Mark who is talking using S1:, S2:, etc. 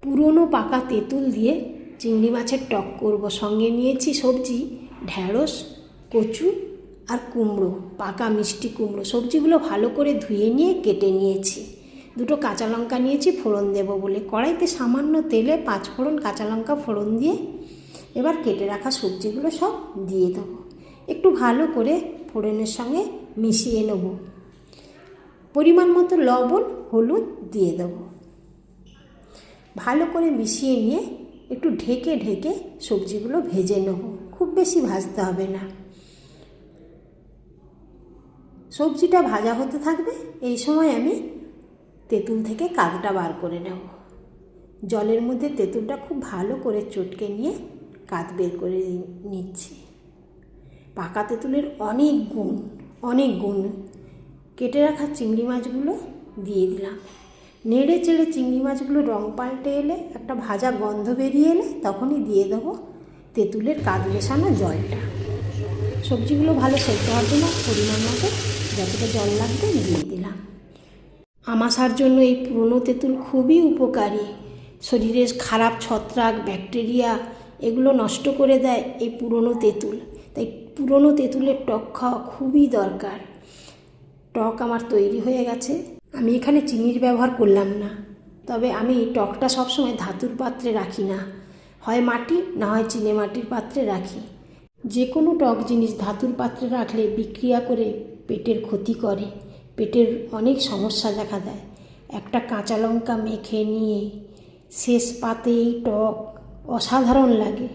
S1: পুরনো পাকা তেঁতুল দিয়ে চিংড়ি মাছের টক করব। সঙ্গে নিয়েছি সবজি ঢ্যাঁড়স, কচু আর কুমড়ো, পাকা মিষ্টি কুমড়ো। সবজিগুলো ভালো করে ধুয়ে নিয়ে কেটে নিয়েছি। দুটো কাঁচা লঙ্কা নিয়েছি ফোড়ন দেব বলে। কড়াইতে সামান্য তেলে 5 ফোড়ন, কাঁচা লঙ্কা ফোড়ন দিয়ে এবার কেটে রাখা সবজিগুলো সব দিয়ে দেবো। একটু ভালো করে ফোড়নের সঙ্গে মিশিয়ে নেব। পরিমাণ মতো লবণ, হলুদ দিয়ে দেবো। ভালো করে মিশিয়ে নিয়ে একটু ঢেকে ঢেকে সবজিগুলো ভেজে নেব। খুব বেশি ভাজতে হবে না। সবজিটা ভাজা হতে থাকবে। এই সময় আমি তেঁতুল থেকে কাঁধটা বার করে নেব। জলের মধ্যে তেঁতুলটা খুব ভালো করে চটকে নিয়ে কাঁধ বের করে নিচ্ছি। পাকা তেঁতুলের অনেক গুণ। কেটে রাখা চিংড়ি মাছগুলো দিয়ে দিলাম। নেড়ে চেড়ে চিংড়ি মাছগুলো রং পাল্টে এলে, একটা ভাজা গন্ধ বেরিয়ে এলে তখনই দিয়ে দেবো তেঁতুলের কাঁধ মেশানো জলটা। সবজিগুলো ভালো সেদ্ধ হওয়ার জন্য পরিমাণ মতো যতটা জল লাগবে দিয়ে দিলাম। আমাশার জন্য এই পুরনো তেঁতুল খুবই উপকারী। শরীরের খারাপ ছত্রাক, ব্যাকটেরিয়া এগুলো নষ্ট করে দেয় এই পুরনো তেঁতুল। তাই পুরনো তেঁতুলের টক খাওয়া খুবই দরকার। টক আমার তৈরি হয়ে গেছে। আমি এখানে চিনির ব্যবহার করলাম না। তবে আমি টকটা সবসময় ধাতুর পাত্রে রাখি না, হয় মাটি না হয় চিনে মাটির পাত্রে রাখি। যে কোনো টক জিনিস ধাতুর পাত্রে রাখলে বিক্রিয়া করে পেটের ক্ষতি করে, পেটের অনেক সমস্যা দেখা দেয়। একটা কাঁচা লঙ্কা মেখে নিয়ে শেষ পাতে এই টক অসাধারণ লাগে।